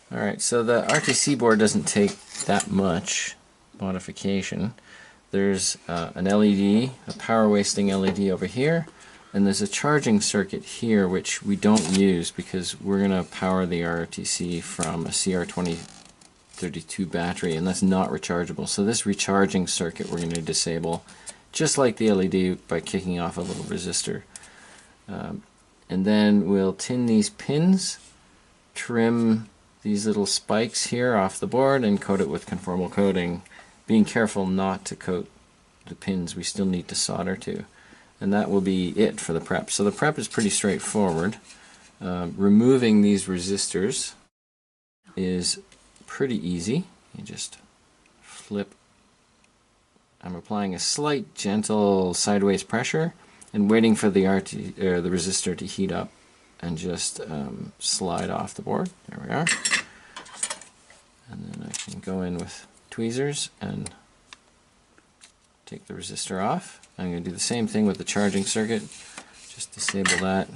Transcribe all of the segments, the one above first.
Alright, so the RTC board doesn't take that much modification. There's an LED, a power wasting LED over here, and there's a charging circuit here which we don't use because we're going to power the RTC from a CR2032 battery, and that's not rechargeable. So this recharging circuit we're going to disable, just like the LED, by kicking off a little resistor. And then we'll tin these pins, trim these little spikes here off the board, and coat it with conformal coating, being careful not to coat the pins we still need to solder to. And that will be it for the prep. So the prep is pretty straightforward. Removing these resistors is pretty easy. You just flip. I'm applying a slight gentle sideways pressure and waiting for the the resistor to heat up, and just slide off the board. There we are. And then I can go in with tweezers and take the resistor off. I'm going to do the same thing with the charging circuit. Just disable that.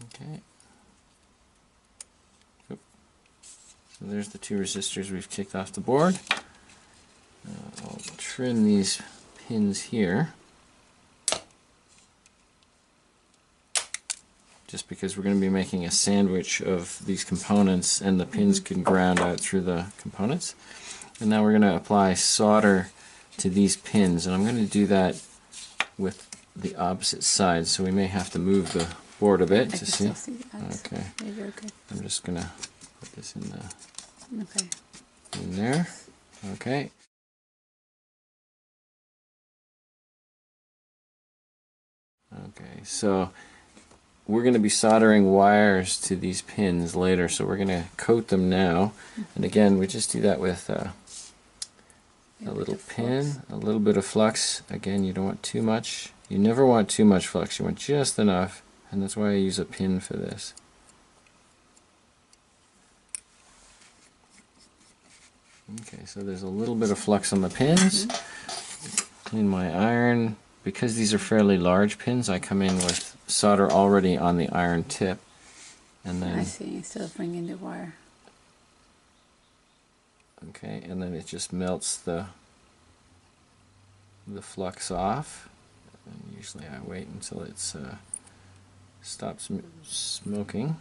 Okay. Oop. So there's the two resistors we've kicked off the board. I'll trim these pins here, just because we're going to be making a sandwich of these components, and the pins can ground out through the components. And now we're going to apply solder to these pins, and I'm going to do that with the opposite side, so we may have to move the board a bit to see. Okay. I'm just going to put this in there. Okay. Okay, so we're going to be soldering wires to these pins later, so we're going to coat them now. And again, we just do that with a little pin, a little bit of flux. Again, you don't want too much. You never want too much flux. You want just enough, and that's why I use a pin for this. Okay, so there's a little bit of flux on the pins. Clean my iron. Because these are fairly large pins, I come in with solder already on the iron tip, and then I see, instead of bringing the wire. Okay, and then it just melts the flux off. And usually I wait until it's stops smoking.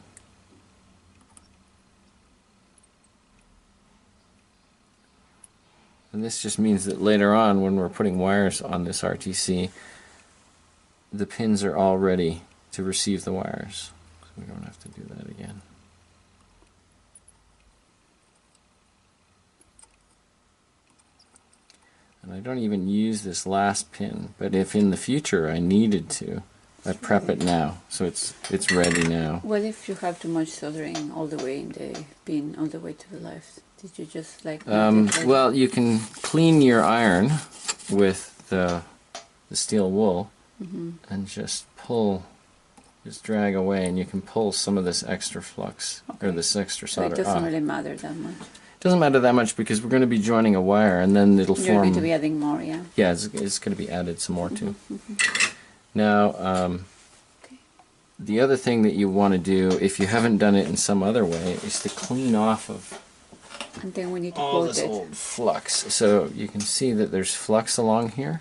And this just means that later on, when we're putting wires on this RTC, the pins are all ready to receive the wires. So we don't have to do that again. And I don't even use this last pin, but if in the future I needed to, I prep it now, so it's ready now. What if you have too much soldering all the way in the pin, all the way to the left? Did you just like... well, you can clean your iron with the steel wool and just pull, just drag away, and you can pull some of this extra flux, or this extra solder off. So it doesn't really matter that much? It doesn't matter that much because we're going to be joining a wire, and then it'll form... You're going to be adding more, yeah? Yeah, it's going to be added some more too. Now, the other thing that you want to do, if you haven't done it in some other way, is to clean off of and then we need to all coat this it. old flux. So you can see that there's flux along here.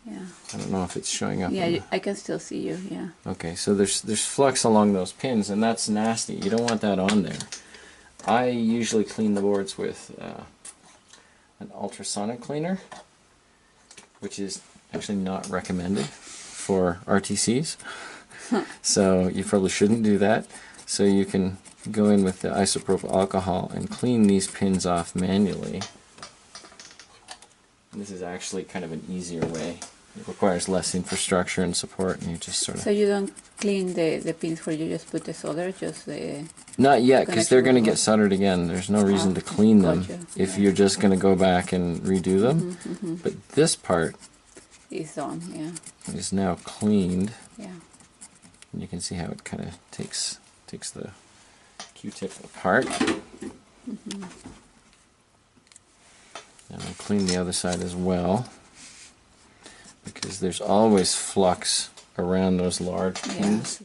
Yeah. I don't know if it's showing up. Yeah, I can still see you, yeah. Okay, so there's flux along those pins, and that's nasty. You don't want that on there. I usually clean the boards with an ultrasonic cleaner, which is actually not recommended for RTCs. So you probably shouldn't do that. So you can go in with the isopropyl alcohol and clean these pins off manually. And this is actually kind of an easier way. It requires less infrastructure and support, and you just sort of... So you don't clean the pins where you just put the solder, just the... Not yet, because they're going to get soldered again. There's no reason to clean them if you're just going to go back and redo them. But this part is on, yeah. Is now cleaned. Yeah. And you can see how it kind of takes the Q-tip apart. And I'll clean the other side as well, because because there's always flux around those large pins.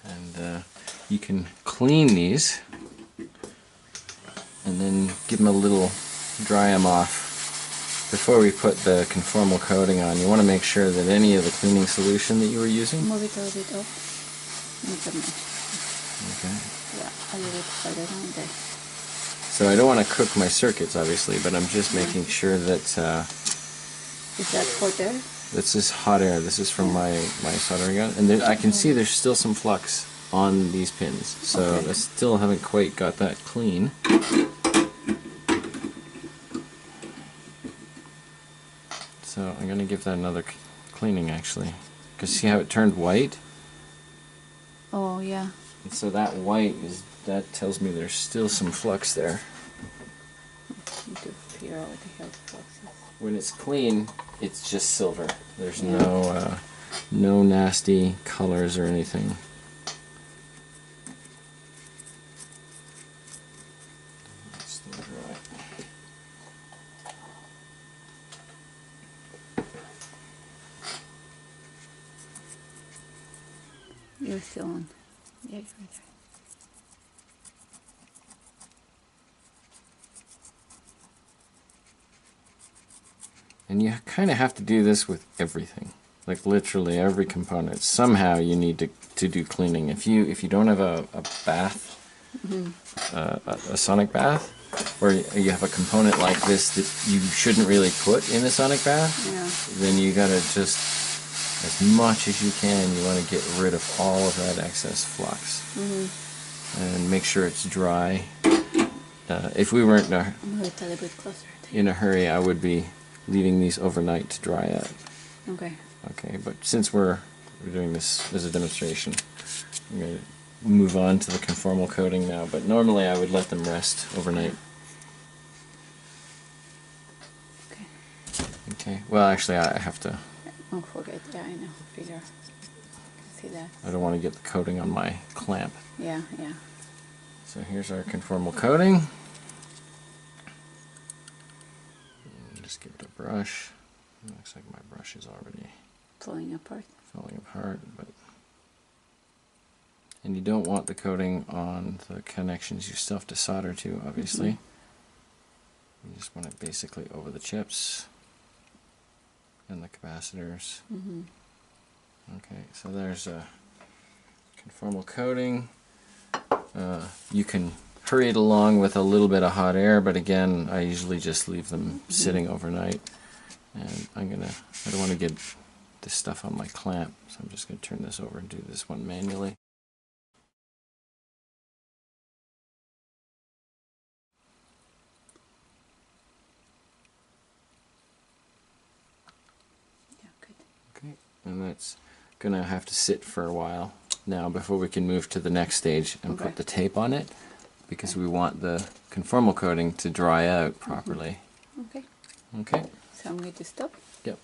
And you can clean these and then give them a little, dry them off. Before we put the conformal coating on, you want to make sure that any of the cleaning solution that you were using. Move it a little bit up. Not that much. Okay. Yeah, a little bit further down there. So I don't want to cook my circuits, obviously, but I'm just making sure that Is that hot air? this is hot air. This is from my soldering gun, and there, I can see there's still some flux on these pins. So Okay. I still haven't quite got that clean. So I'm going to give that another cleaning, actually, because see how it turned white? Oh, yeah. And so that white that tells me there's still some flux there. Need to figure out what the hell the flux is. When it's clean, it's just silver. There's no nasty colors or anything. It's still dry. You're still on. Yeah, you're right there. And you kind of have to do this with everything, like literally every component. Somehow you need to do cleaning. If you don't have a bath, a sonic bath, or you have a component like this that you shouldn't really put in a sonic bath, Yeah. then you gotta just, as much as you can, you want to get rid of all of that excess flux and make sure it's dry. If we weren't Move it a little bit closer. in a hurry, I would be leaving these overnight to dry out. Okay. Okay, but since we're doing this as a demonstration, I'm going to move on to the conformal coating now, but normally I would let them rest overnight. Okay. Okay, well actually I have to, Don't forget. Yeah, I know. Figure. See that. I don't want to get the coating on my clamp. Yeah, yeah. So here's our conformal coating. And just give it a brush. It looks like my brush is already Falling apart. falling apart, and you don't want the coating on the connections you still have to solder to, obviously. You just want it basically over the chips and the capacitors. Okay, so there's a conformal coating. You can hurry it along with a little bit of hot air, but again, I usually just leave them sitting overnight. And I don't want to get this stuff on my clamp, so I'm just going to turn this over and do this one manually. Yeah, good. Okay, and that's going to have to sit for a while now before we can move to the next stage and Okay. put the tape on it, because we want the conformal coating to dry out properly. Okay. Okay? So I'm going to stop. Yep.